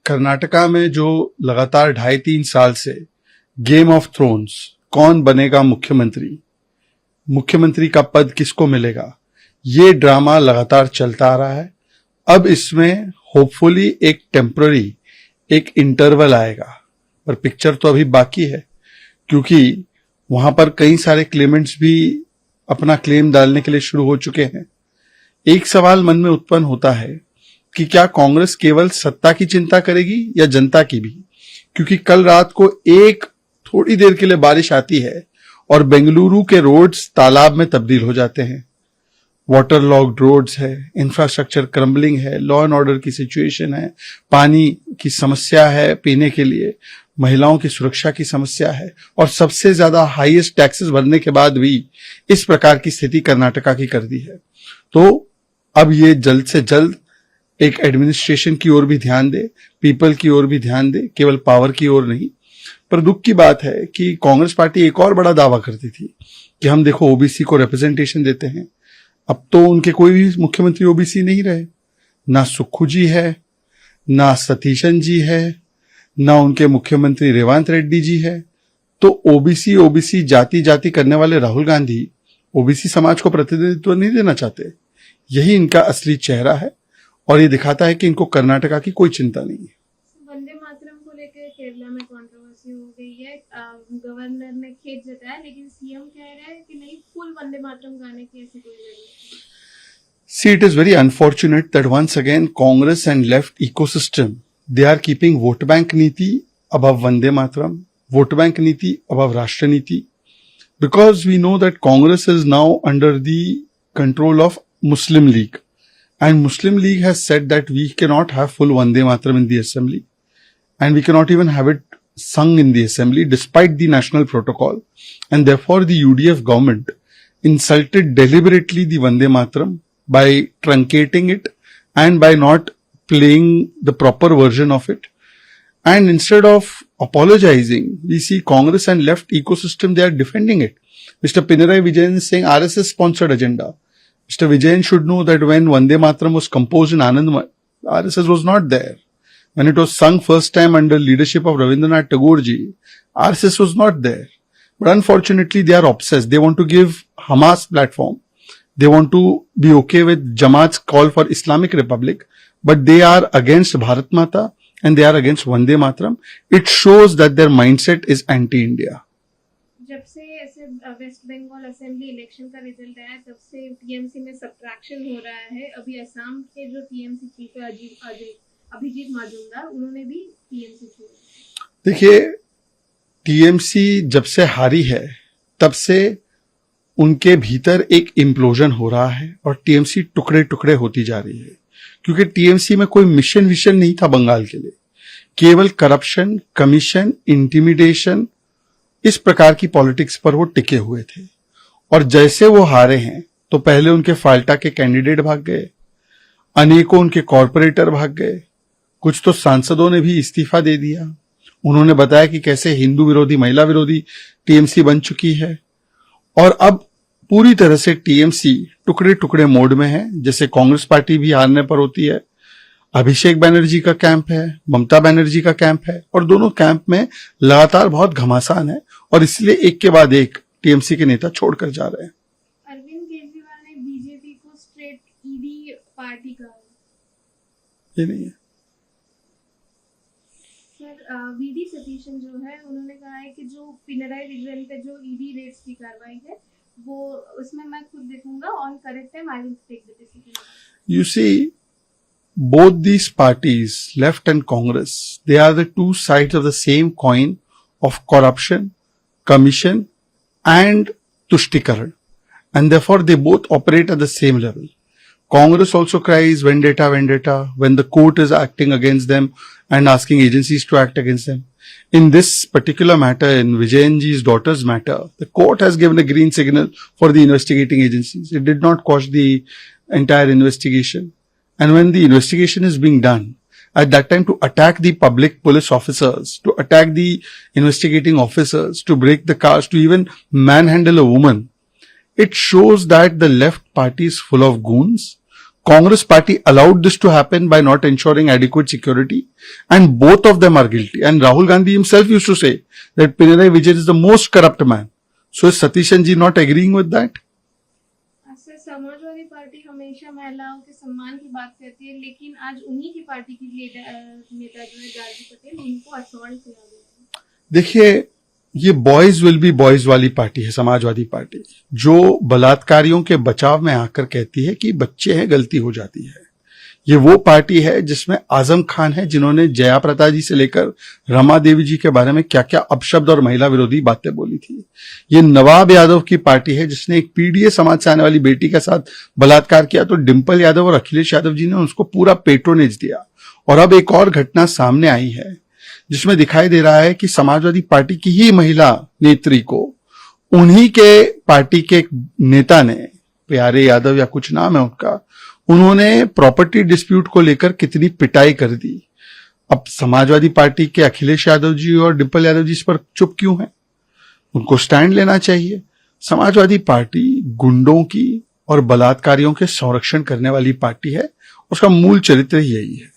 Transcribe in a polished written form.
कर्नाटका में जो लगातार 2.5-3 साल से गेम ऑफ थ्रोन्स, कौन बनेगा मुख्यमंत्री, मुख्यमंत्री का पद किसको मिलेगा, ये ड्रामा लगातार चलता आ रहा है। अब इसमें होपफुली एक टेम्पररी, एक इंटरवल आएगा, पर पिक्चर तो अभी बाकी है, क्योंकि वहां पर कई सारे क्लेमेंट्स भी अपना क्लेम डालने के लिए शुरू हो चुके हैं। एक सवाल मन में उत्पन्न होता है कि क्या कांग्रेस केवल सत्ता की चिंता करेगी या जनता की भी, क्योंकि कल रात को एक थोड़ी देर के लिए बारिश आती है और बेंगलुरु के रोड्स तालाब में तब्दील हो जाते हैं। वाटर लॉक्ड रोड्स है, इंफ्रास्ट्रक्चर क्रम्बलिंग है, लॉ एंड ऑर्डर की सिचुएशन है, पानी की समस्या है पीने के लिए, महिलाओं की सुरक्षा की समस्या है, और सबसे ज्यादा हाईएस्ट टैक्सेस भरने के बाद भी इस प्रकार की स्थिति कर्नाटका की कर दी है। तो अब ये जल्द से जल्द एक एडमिनिस्ट्रेशन की ओर भी ध्यान दे, पीपल की ओर भी ध्यान दे, केवल पावर की ओर नहीं। पर दुख की बात है कि कांग्रेस पार्टी एक और बड़ा दावा करती थी कि हम देखो ओबीसी को रिप्रेजेंटेशन देते हैं। अब तो उनके कोई भी मुख्यमंत्री ओबीसी नहीं रहे, ना सुक्खू जी है, ना सतीशन जी है, ना उनके मुख्यमंत्री रेवंत रेड्डी जी है। तो ओबीसी जाति जाति करने वाले राहुल गांधी ओबीसी समाज को प्रतिनिधित्व नहीं देना चाहते। यही इनका असली चेहरा है और ये दिखाता है कि इनको कर्नाटका की कोई चिंता नहीं है। वंदे मातरम को लेकर केरला में कंट्रोवर्सी हो गई है। गवर्नर ने खेद जताया, लेकिन सीएम कह रहे हैं कि नहीं, फुल वंदे मातरम गाने की ऐसी कोई जरूरत नहीं। See, it is very unfortunate that once again Congress and left ecosystem, they are keeping vote bank niti above Vande Mataram, vote bank niti above Rashtra Niti, because we know that Congress is now under the control of Muslim League, and Muslim League has said that we cannot have full Vande Mataram in the assembly, and we cannot even have it sung in the assembly despite the national protocol, and therefore the UDF government insulted deliberately the Vande Mataram by truncating it and by not playing the proper version of it. And instead of apologizing, we see Congress and left ecosystem, they are defending it. Mr. Pinarayi Vijayan is saying RSS sponsored agenda. Mr. Vijayan should know that when Vande Mataram was composed in Anandmai, RSS was not there. When it was sung first time under leadership of Rabindranath Tagore ji, RSS was not there. But unfortunately, they are obsessed. They want to give Hamas platform. They want to be okay with Jamaat's call for Islamic Republic, but they are against Bharat Mata and they are against Vande Mataram. It shows that their mindset is anti-India. जब से ऐसे waste Bengal assembly election का result आया, तब से TMC में subtraction हो रहा है। अभी असम के जो टीएमसी चीफ है अभिजीत मजुमदार, उन्होंने भी टीएमसी छोड़ा। देखिए, टीएमसी जब से हारी है तब से उनके भीतर एक इम्प्लोजन हो रहा है और टीएमसी टुकड़े टुकड़े होती जा रही है, क्योंकि टीएमसी में कोई मिशन विशन नहीं था बंगाल के लिए। केवल करप्शन, कमीशन, इंटिमिडेशन, इस प्रकार की पॉलिटिक्स पर वो टिके हुए थे। और जैसे वो हारे हैं तो पहले उनके फाल्टा के कैंडिडेट भाग गए, अनेकों उनके कॉर्पोरेटर भाग गए, कुछ तो सांसदों ने भी इस्तीफा दे दिया। उन्होंने बताया कि कैसे हिंदू विरोधी, महिला विरोधी टीएमसी बन चुकी है और अब पूरी तरह से टीएमसी टुकड़े टुकड़े मोड में है। जैसे कांग्रेस पार्टी भी हारने पर होती है, अभिषेक बैनर्जी का कैंप है, ममता बनर्जी का कैंप है, और दोनों कैंप में लगातार बहुत घमासान है और इसलिए एक के बाद एक टीएमसी के नेता छोड़कर जा रहे हैं। अरविंद केजरीवाल ने बीजेपी को स्ट्रेट ईडी पार्टी कहा। ये नहीं है सर। वीडी सतीशन जो है, उन्होंने कहा है कि जो पिनराई विजयन पे जो ईडी रेड्स की कार्रवाई है, वो उसमें मैं खुद देखूंगा, on correct time I will take the decision. You see, both these parties, left and Congress, they are the two sides of the same coin of corruption, commission and tushtikaran, and therefore they both operate at the same level. Congress also cries vendetta, vendetta when the court is acting against them and asking agencies to act against them. In this particular matter, in Vijayanji's daughter's matter, the court has given a green signal for the investigating agencies. It did not quash the entire investigation. And when the investigation is being done, at that time to attack the public police officers, to attack the investigating officers, to break the cars, to even manhandle a woman, it shows that the left party is full of goons. Congress party allowed this to happen by not ensuring adequate security, and both of them are guilty. And Rahul Gandhi himself used to say that Pinarayi Vijayan is the most corrupt man. So is Satishan ji not agreeing with that? ऐसे Samajwadi party हमेशा महिलाओं के सम्मान की बात करती है, लेकिन आज उन्हीं की पार्टी की नेता जो है गार्गी पटेल, उनको असॉल्ट किया गया है। देखिए, ये बॉयज विल बी बॉयज वाली पार्टी है समाजवादी पार्टी, जो बलात्कारियों के बचाव में आकर कहती है कि बच्चे हैं, गलती हो जाती है। ये वो पार्टी है जिसमें आजम खान है, जिन्होंने जया प्रदा जी से लेकर रमा देवी जी के बारे में क्या क्या अपशब्द और महिला विरोधी बातें बोली थी। ये नवाब यादव की पार्टी है, जिसने एक पीडीए समाज से आने वाली बेटी के साथ बलात्कार किया, तो डिंपल यादव और अखिलेश यादव जी ने उसको पूरा पेट्रोनेज दिया। और अब एक और घटना सामने आई है जिसमें दिखाई दे रहा है कि समाजवादी पार्टी की ही महिला नेत्री को उन्हीं के पार्टी के एक नेता ने, प्यारे यादव या कुछ नाम है उनका, उन्होंने प्रॉपर्टी डिस्प्यूट को लेकर कितनी पिटाई कर दी। अब समाजवादी पार्टी के अखिलेश यादव जी और डिंपल यादव जी इस पर चुप क्यों हैं? उनको स्टैंड लेना चाहिए। समाजवादी पार्टी गुंडों की और बलात्कारियों के संरक्षण करने वाली पार्टी है, उसका मूल चरित्र यही है।